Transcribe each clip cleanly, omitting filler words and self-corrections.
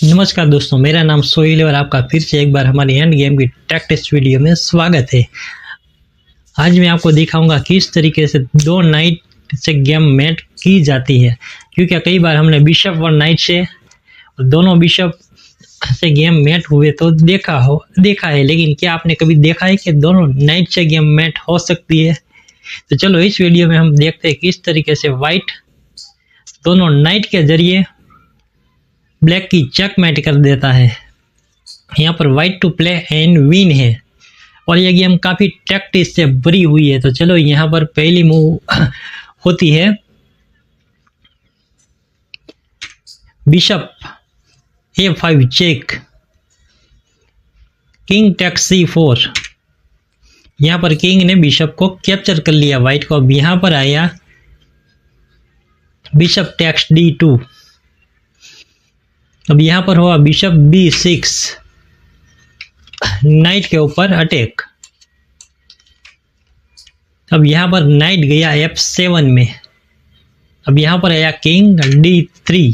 नमस्कार दोस्तों, मेरा नाम सोहेल है और आपका फिर से एक बार हमारी एंड गेम की टेक टेस्ट वीडियो में स्वागत है। आज मैं आपको दिखाऊंगा किस तरीके से दो नाइट से गेम मैट की जाती है, क्योंकि कई बार हमने बिशप और नाइट से दोनों बिशप से गेम मैट हुए तो देखा है, लेकिन क्या आपने कभी देखा है कि दोनों नाइट से गेम मैट हो सकती है? तो चलो इस वीडियो में हम देखते हैं किस तरीके से वाइट दोनों नाइट के जरिए ब्लैक की चेकमेट कर देता है। यहाँ पर white to play and win है और यह गेम काफ़ी टैक्टिस से भरी हुई है। तो चलो यहाँ पर पहली मूव होती है bishop A5 check, king takes C4। यहाँ पर किंग ने बिशप को कैप्चर कर लिया वाइट को। अब यहाँ पर आया बिशप टेक्स D2। अब यहाँ पर हुआ बिशप B6, नाइट के ऊपर अटैक। अब यहाँ पर नाइट गया F7 में। अब यहाँ पर आया किंग D3।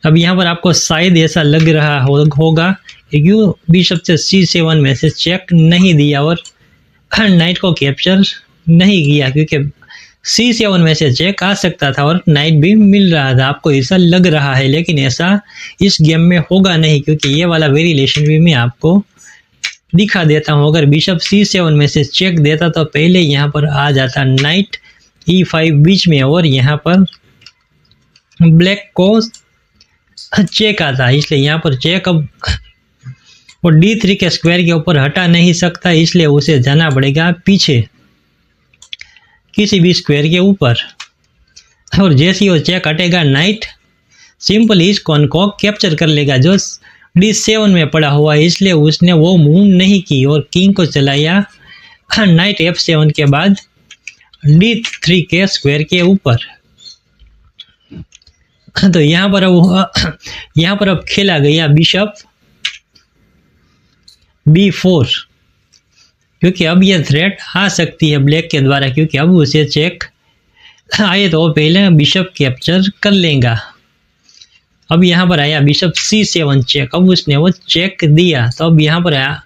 अब यहाँ पर आपको शायद ऐसा लग रहा होगा कि क्यों बिशप से C7 में से चेक नहीं दिया और नाइट को कैप्चर नहीं किया, क्योंकि C7 में से चेक आ सकता था और नाइट भी मिल रहा था। आपको ऐसा लग रहा है, लेकिन ऐसा इस गेम में होगा नहीं, क्योंकि ये वाला वेरिएशन भी मैं आपको दिखा देता हूँ। अगर बिशप C7 में से चेक देता तो पहले यहाँ पर आ जाता नाइट E5 बीच में और यहाँ पर ब्लैक को चेक आता, इसलिए यहाँ पर चेक अब वो D3 के स्क्वायर के ऊपर हटा नहीं सकता, इसलिए उसे जाना पड़ेगा पीछे किसी भी स्क्वायर के ऊपर। और जैसे ही वो चेक हटेगा नाइट सिंपल इस कॉन को कैप्चर कर लेगा जो D7 में पड़ा हुआ है, इसलिए उसने वो मूव नहीं की और किंग को चलाया नाइट F7 के बाद D3 के स्क्वायर के ऊपर। तो यहाँ पर अब खेला गया बिशप B4, क्योंकि अब यह थ्रेट आ सकती है ब्लैक के द्वारा, क्योंकि अब उसे चेक आए तो पहले बिशप कैप्चर कर लेगा। अब यहाँ पर आया बिशप C7 चेक। अब उसने वो चेक दिया, तो अब यहाँ पर आया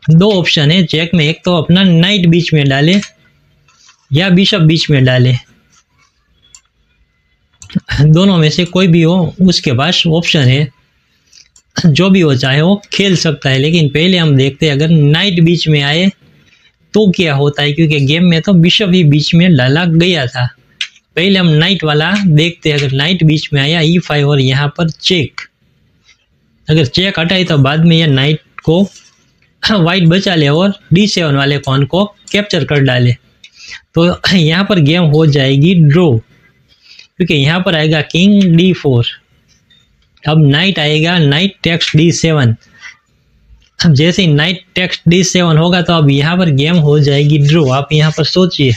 दो ऑप्शन है चेक में, एक तो अपना नाइट बीच में डाले या बिशप बीच में डाले, दोनों में से कोई भी हो उसके पास ऑप्शन है, जो भी हो चाहे वो खेल सकता है। लेकिन पहले हम देखते हैं अगर नाइट बीच में आए तो क्या होता है, क्योंकि गेम में तो बिशप ही बीच में डाला गया था। पहले हम नाइट वाला देखते हैं। अगर नाइट बीच में आया E5 और यहाँ पर चेक, अगर चेक हटाई तो बाद में यह नाइट को वाइट बचा ले और D7 वाले कॉन को कैप्चर कर डाले, तो यहाँ पर गेम हो जाएगी ड्रॉ, क्योंकि यहाँ पर आएगा किंग D4। अब नाइट आएगा नाइट टेक्स D7। अब जैसे ही नाइट टेक्स D7 होगा तो अब यहाँ पर गेम हो जाएगी ड्रॉ। आप यहाँ पर सोचिए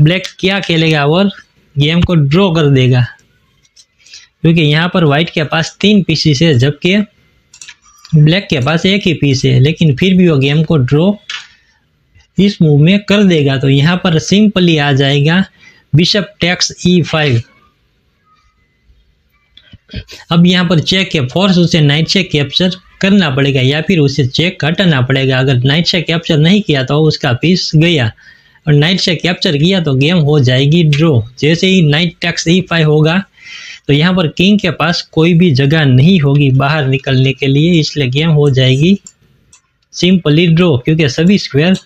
ब्लैक क्या खेलेगा और गेम को ड्रॉ कर देगा, क्योंकि यहाँ पर वाइट के पास 3 पीसेस है जबकि ब्लैक के पास एक ही पीस है, लेकिन फिर भी वो गेम को ड्रॉ इस मूव में कर देगा। तो यहाँ पर सिंपली आ जाएगा बिशप टेक्स E5। अब यहाँ पर चेक के फोर्स उसे नाइट से कैप्चर करना पड़ेगा या फिर उसे चेक हटाना पड़ेगा। अगर नाइट से कैप्चर नहीं किया तो उसका पीस गया, और नाइट से कैप्चर किया तो गेम हो जाएगी ड्रॉ। जैसे ही नाइट टेक्स E5 होगा तो यहाँ पर किंग के पास कोई भी जगह नहीं होगी बाहर निकलने के लिए, इसलिए गेम हो जाएगी सिंपली ड्रॉ, क्योंकि सभी स्क्वायर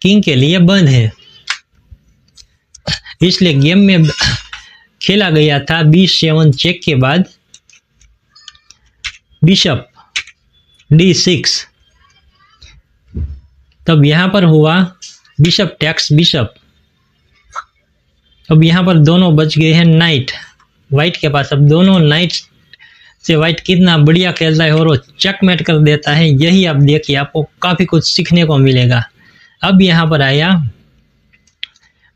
किंग के लिए बंद है। इसलिए गेम में खेला गया था B7 चेक के बाद बिशप D6। तब यहाँ पर हुआ बिशप टेक्स बिशप। अब यहाँ पर दोनों बच गए हैं नाइट वाइट के पास। अब दोनों नाइट से वाइट कितना बढ़िया खेलता है और वो चेकमेट कर देता है, यही आप देखिए, आपको काफ़ी कुछ सीखने को मिलेगा। अब यहाँ पर आया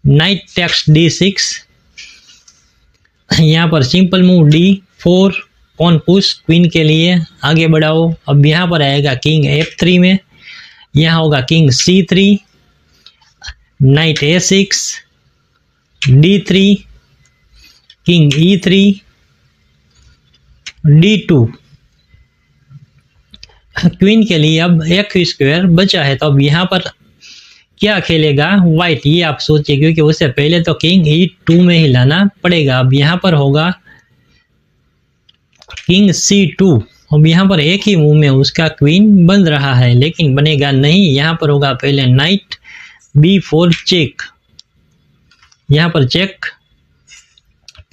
नाइट टेक्स D6। यहाँ पर सिंपल मूव D4, कौन पुश क्वीन के लिए आगे बढ़ाओ। अब यहाँ पर आएगा किंग F3 में, यहाँ होगा king C3, night A6, D3, king E3, D2। Queen के लिए अब एक स्क्वायर बचा है, तो अब यहाँ पर क्या खेलेगा वाइट, ये आप सोचिए, क्योंकि उससे पहले तो किंग E2 में ही लाना पड़ेगा। अब यहाँ पर होगा किंग C2। अब यहाँ पर एक ही मूव में उसका क्वीन बन रहा है, लेकिन बनेगा नहीं। यहाँ पर होगा पहले नाइट B4 चेक। यहाँ पर चेक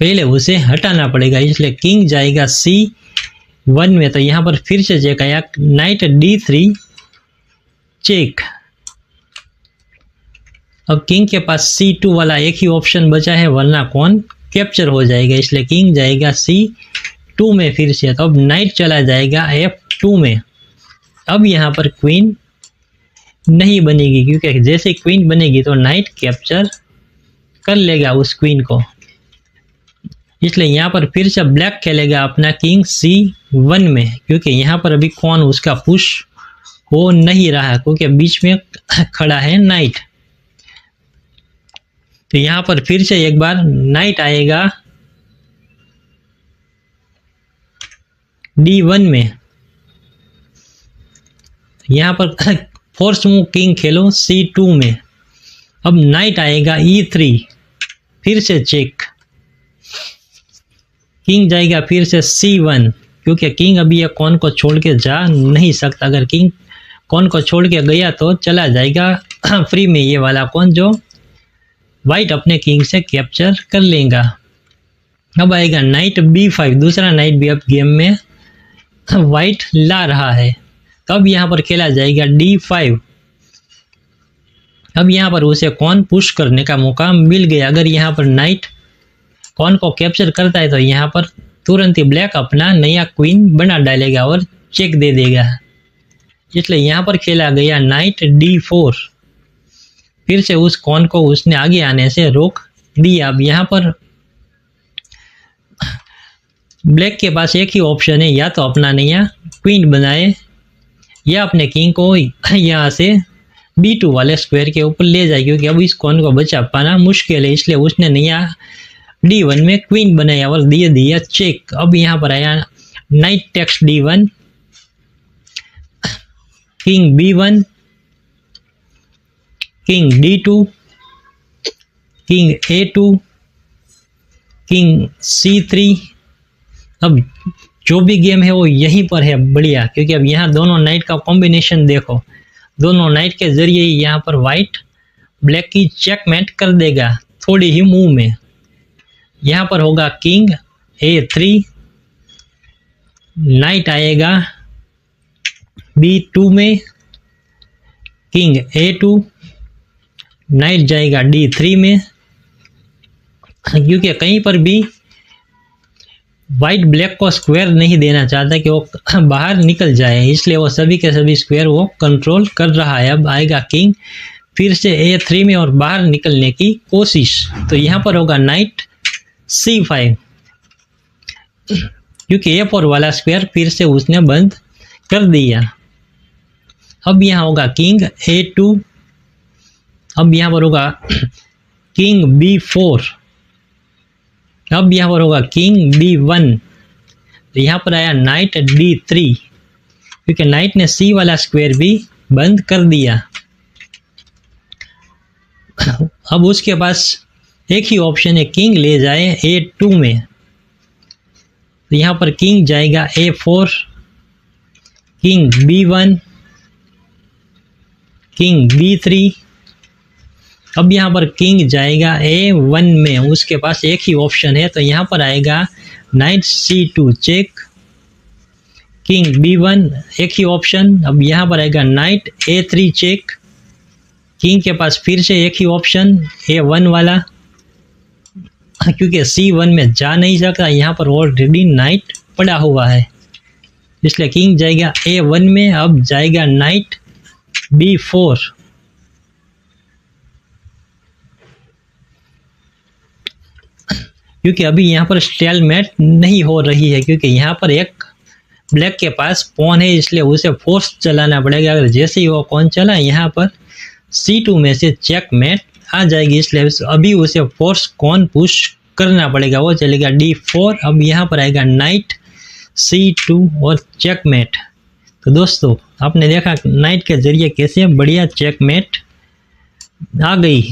पहले उसे हटाना पड़ेगा, इसलिए किंग जाएगा C1 में। तो यहाँ पर फिर से चेक आया, नाइट D3 चेक। अब किंग के पास C2 वाला एक ही ऑप्शन बचा है, वरना कौन कैप्चर हो जाएगा, इसलिए किंग जाएगा C2 में फिर से। तो अब नाइट चला जाएगा F2 में। अब यहाँ पर क्वीन नहीं बनेगी, क्योंकि जैसे क्वीन बनेगी तो नाइट कैप्चर कर लेगा उस क्वीन को, इसलिए यहाँ पर फिर से ब्लैक खेलेगा अपना किंग C1 में, क्योंकि यहाँ पर अभी कौन उसका पुश हो नहीं रहा, क्योंकि बीच में खड़ा है नाइट। तो यहाँ पर फिर से एक बार नाइट आएगा D1 में। यहाँ पर फोर्स मूव किंग खेलो C2 में। अब नाइट आएगा E3, फिर से चेक। किंग जाएगा फिर से C1, क्योंकि किंग अभी ये कौन को छोड़ के जा नहीं सकता। अगर किंग कौन को छोड़ के गया तो चला जाएगा फ्री में ये वाला कौन, जो वाइट अपने किंग से कैप्चर कर लेगा। अब आएगा नाइट B5, दूसरा नाइट भी अब गेम में वाइट ला रहा है। तब यहाँ पर खेला जाएगा D5। अब यहाँ पर उसे कौन पुश करने का मौका मिल गया। अगर यहाँ पर नाइट कौन को कैप्चर करता है तो यहाँ पर तुरंत ही ब्लैक अपना नया क्वीन बना डालेगा और चेक दे देगा, इसलिए यहाँ पर खेला गया नाइट D4। फिर से उस कौन को उसने आगे आने से रोक दिया। अब यहाँ पर ब्लैक के पास एक ही ऑप्शन है, या तो अपना नया क्वीन बनाए या अपने किंग को यहाँ से B2 वाले स्क्वायर के ऊपर ले जाए, क्योंकि अब इस कौन को बचा पाना मुश्किल है, इसलिए उसने नया D1 में क्वीन बनाया और दिए दिया चेक। अब यहाँ पर आया knight takes D1, king B1, king D2, king A2, king C3। अब जो भी गेम है वो यहीं पर है बढ़िया, क्योंकि अब यहाँ दोनों नाइट का कॉम्बिनेशन देखो, दोनों नाइट के जरिए ही यहाँ पर वाइट ब्लैक की चेकमेट कर देगा थोड़ी ही मूव में। यहाँ पर होगा किंग A3, नाइट आएगा B2 में, किंग A2, नाइट जाएगा D3 में, क्योंकि कहीं पर भी वाइट ब्लैक को स्क्वायर नहीं देना चाहता कि वो बाहर निकल जाए, इसलिए वो सभी के सभी स्क्वायर वो कंट्रोल कर रहा है। अब आएगा किंग फिर से A3 में और बाहर निकलने की कोशिश। तो यहाँ पर होगा नाइट C5, क्योंकि A4 वाला स्क्वायर फिर से उसने बंद कर दिया। अब यहाँ होगा किंग A2, अब यहाँ पर होगा किंग B4, अब यहाँ पर होगा किंग B1। तो यहाँ पर आया नाइट D3, क्योंकि नाइट ने C वाला स्क्वायर भी बंद कर दिया। अब उसके पास एक ही ऑप्शन है, किंग ले जाए A2 में। तो यहाँ पर किंग जाएगा A4, king B1, king B3। अब यहाँ पर किंग जाएगा A1 में, उसके पास एक ही ऑप्शन है, तो यहाँ पर आएगा night C2 check, king B1 एक ही ऑप्शन। अब यहाँ पर आएगा नाइट A3 चेक, किंग के पास फिर से एक ही ऑप्शन A1 वाला, क्योंकि C1 में जा नहीं सकता, यहाँ पर ऑलरेडी नाइट पड़ा हुआ है, इसलिए किंग जाएगा A1 में। अब जाएगा नाइट B4, क्योंकि अभी यहाँ पर स्टेलमेट नहीं हो रही है, क्योंकि यहाँ पर एक ब्लैक के पास पॉन है, इसलिए उसे फोर्स चलाना पड़ेगा। अगर जैसे ही वो कौन चला, यहाँ पर C2 में से चेकमेट आ जाएगी, इसलिए अभी उसे फोर्स कौन पुश करना पड़ेगा, वो चलेगा D4। अब यहाँ पर आएगा नाइट C2 और चेकमेट। तो दोस्तों आपने देखा नाइट के जरिए कैसे बढ़िया चेकमेट आ गई,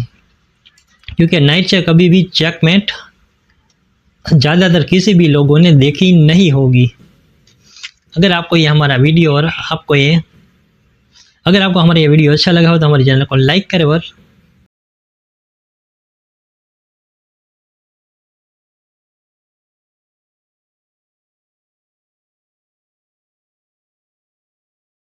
क्योंकि नाइट से कभी भी चेकमेट ज़्यादातर किसी भी लोगों ने देखी नहीं होगी। अगर आपको ये हमारा वीडियो और अगर आपको हमारा ये वीडियो अच्छा लगा हो तो हमारे चैनल को लाइक करें और